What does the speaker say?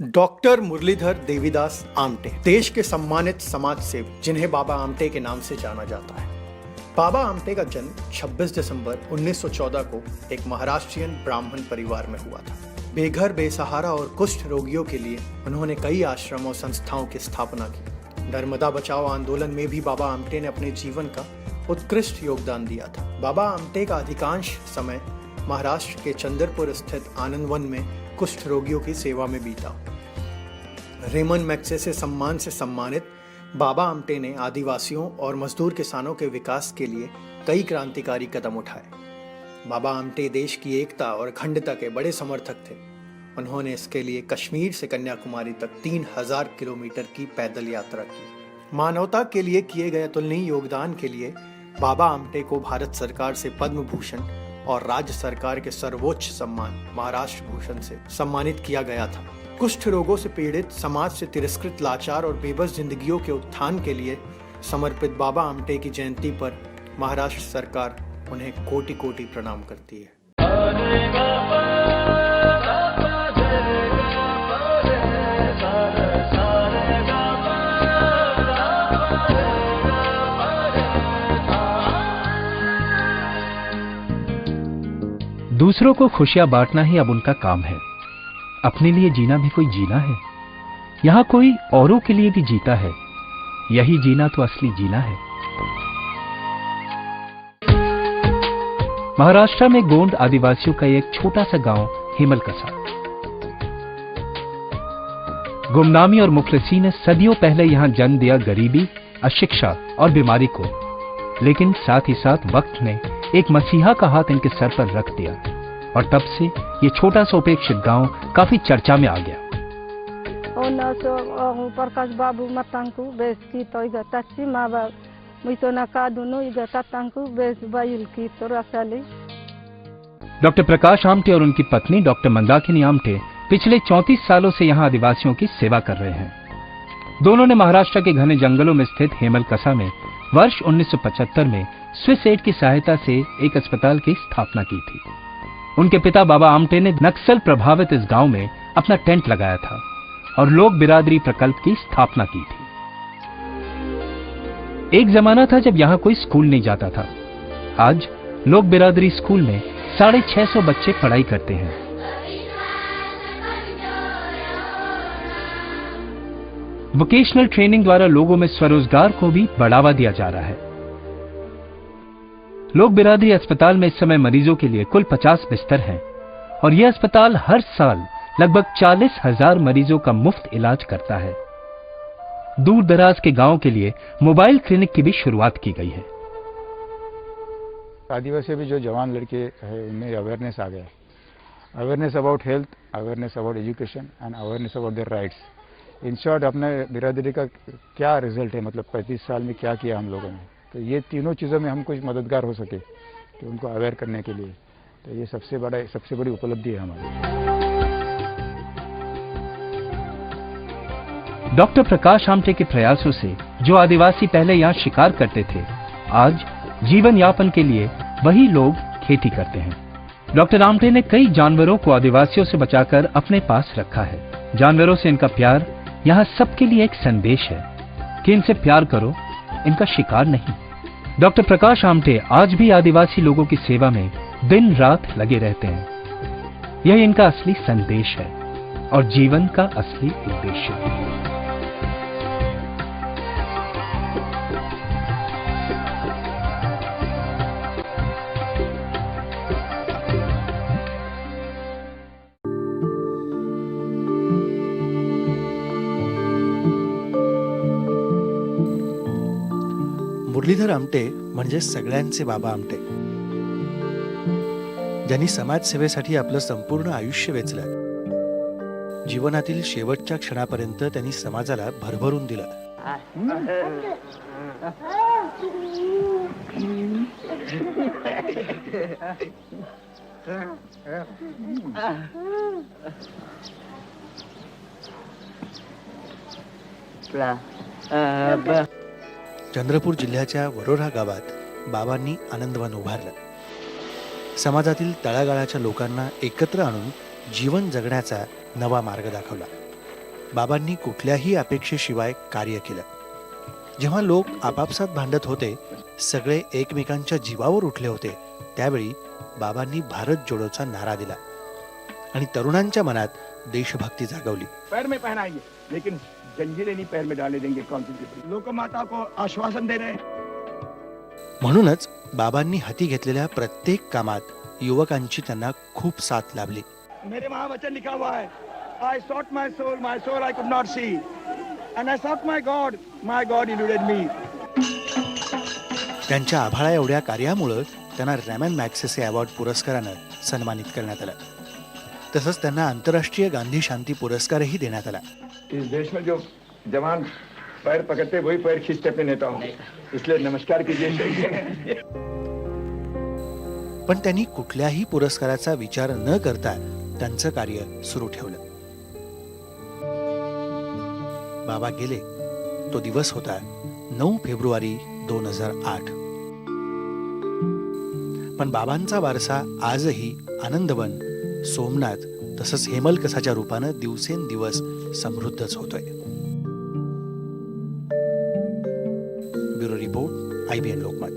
Doctor Muralidhar Devidas Amte देश के सम्मानित समाज सेवक जिन्हें बाबा आमटे के नाम से जाना जाता है। बाबा आमटे का जन्म 26 दिसंबर 1914 को एक महाराष्ट्रियन ब्राह्मण परिवार में हुआ था। बेघर, बेसहारा और कुष्ठ रोगियों के लिए उन्होंने कई आश्रमों संस्थाओं की स्थापना की। नर्मदा बचाओ आंदोलन में भी बाबा आमटे ने अपने जीवन का उत्कृष्ट योगदान दिया था। बाबा आमटे का अधिकांश समय महाराष्ट्र के चंद्रपुर स्थित आनंदवन में कुष्ठ रोगियों की सेवा में बीता। रेमन मैग्सेसे सम्मान से सम्मानित बाबा आमटे ने आदिवासियों और मजदूर किसानों के विकास के लिए कई क्रांतिकारी कदम उठाए। बाबा आमटे देश की एकता और अखंडता के बड़े समर्थक थे। उन्होंने इसके लिए कश्मीर से कन्याकुमारी तक 3000 किलोमीटर की पैदल यात्रा की। मानवता के लिए किए गए अतुलनीय योगदान के लिए बाबा आमटे को भारत सरकार से पद्म भूषण और राज्य सरकार के सर्वोच्च सम्मान महाराष्ट्र भूषण से सम्मानित किया गया था। कुष्ठ रोगों से पीड़ित, समाज से तिरस्कृत, लाचार और बेबस जिंदगियों के उत्थान के लिए समर्पित बाबा आमटे की जयंती पर महाराष्ट्र सरकार उन्हें कोटि कोटि प्रणाम करती है। दूसरों को खुशियां बांटना ही अब उनका काम है। अपने लिए जीना भी कोई जीना है। यहां कोई औरों के लिए भी जीता है। यही जीना तो असली जीना है। महाराष्ट्र में गोंड आदिवासियों का एक छोटा सा गांव हेमलकसा। गुमनामी और मुफलिसी ने सदियों पहले यहां जन्म दिया गरीबी, अशिक्षा और बीमारी को, लेकिन साथ ही साथ वक्त ने एक मसीहा का हाथ इनके सर पर रख दिया और तब से ये छोटा सा उपेक्षित गांव काफी चर्चा में आ गया। प्रकाश बाबू मतंकु बेस की तो इगताची माबा मुइतो नका दोनों इगतांकु बेस बाइल की तो रसाली। डॉक्टर प्रकाश आमटे और उनकी पत्नी डॉक्टर मंदाकिनी आमटे पिछले 34 सालों से यहाँ आदिवासियों की सेवा कर रहे हैं। दोनों ने महाराष्ट्र के घने जंगलों में स्थित हेमलकसा में वर्ष 1975 में स्विस एड की सहायता से एक अस्पताल की स्थापना की थी। उनके पिता बाबा आमटे ने नक्सल प्रभावित इस गांव में अपना टेंट लगाया था और लोक बिरादरी प्रकल्प की स्थापना की थी। एक जमाना था जब यहां कोई स्कूल नहीं जाता था। आज लोक बिरादरी स्कूल में 650 बच्चे पढ़ाई करते हैं। वोकेशनल ट्रेनिंग द्वारा लोगों में स्वरोजगार को भी बढ़ावा दिया जा रहा है। लोक बिरादरी अस्पताल में इस समय मरीजों के लिए कुल 50 बिस्तर हैं और यह अस्पताल हर साल लगभग 40,000 मरीजों का मुफ्त इलाज करता है। दूर दराज के गांवों के लिए मोबाइल क्लिनिक की भी शुरुआत की गई है। आदिवासी भी जो जवान लड़के हैं उनमें अवेयरनेस आ गया। Awareness about health, awareness about education and awareness about their rights. In short अपने बिरादरी का क्या रिजल्ट है, मतलब 35 साल में क्या किया हम लोगों ने, तो ये तीनों चीज़ों में हम कुछ मददगार हो सके तो उनको अवेयर करने के लिए, तो ये सबसे बड़ी उपलब्धि है हमारी। डॉक्टर प्रकाश आमटे के प्रयासों से जो आदिवासी पहले यहाँ शिकार करते थे, आज जीवन यापन के लिए वही लोग खेती करते हैं। डॉक्टर आमटे ने कई जानवरों को आदिवासियों से बचाकर अपने पास रखा है। जानवरों से इनका प्यार यहाँ सबके लिए एक संदेश है कि इनसे प्यार करो, इनका शिकार नहीं। डॉक्टर प्रकाश आमटे आज भी आदिवासी लोगों की सेवा में दिन रात लगे रहते हैं। यह इनका असली संदेश है और जीवन का असली उद्देश्य। मुरलीधर आमटे म्हणजे सगळ्यांचे बाबा आमटे, ज्यांनी समाजसेवेसाठी आपलं संपूर्ण आयुष्य वेचलं। जीवनातील शेवटच्या क्षणापर्यंत त्यांनी समाजाला भरभरून दिलं। चंद्रपूर जिल्ह्याच्या वरोरा गावात बाबांनी आनंदवन उभारलं। समाजातील तळागाळाच्या लोकांना एकत्र आणून जीवन जगण्याचा नवा मार्ग दाखवला। बाबांनी कुठल्याही अपेक्षेशिवाय कार्य केलं. जेव्हा लोक आपापसात भांडत होते, सगळे एकमेकांच्या जीवावर उठले होते, त्यावेळी बाबांनी भारत जोडोचा नारा दिला आणि तरुणांच्या मनात देशभक्ती जागवली. पैर में पहनाएंगे लेकिन जंजीरें नहीं पैर में डाले देंगे. कॉन्स्टिट्यूशन लोकमाता को आश्वासन दे रहे हैं. म्हणूनच बाबांनी हाती घेतलेल्या प्रत्येक कामात युवकांची त्यांना खूप साथ लाभली. मेरे महावचन लिखा हुआ है, I sought my soul I could not see, and I sought my God eluded me. त्यांच्या आभाळा एवढ्या कार्यामुळं त्यांना रॅमन मॅग्सेसे अवॉर्ड पुरस्कारानं सन्मानित करण्यात आलं. तसंच त्यांना आंतरराष्ट्रीय गांधी शांती पुरस्कारही देण्यात आला. इस देश में जो जवान पैर पकड़ते वही पैर खींचते अपने नेताओं, इसलिए नमस्कार कीजिए. पण त्यांनी कुठल्याही पुरस्काराचा विचार न करता त्यांचं कार्य सुरू ठेवलं. बाबा गेले तो दिवस होता 9 फेब्रुवारी 2008. पण बाबांचा वारसा आजही आनंदवन, सोमनाथ तसंच हेमलकसाच्या रूपानं दिवसेंदिवस समृद्धच होतोय. ब्युरो रिपोर्ट, IBN लोकमत.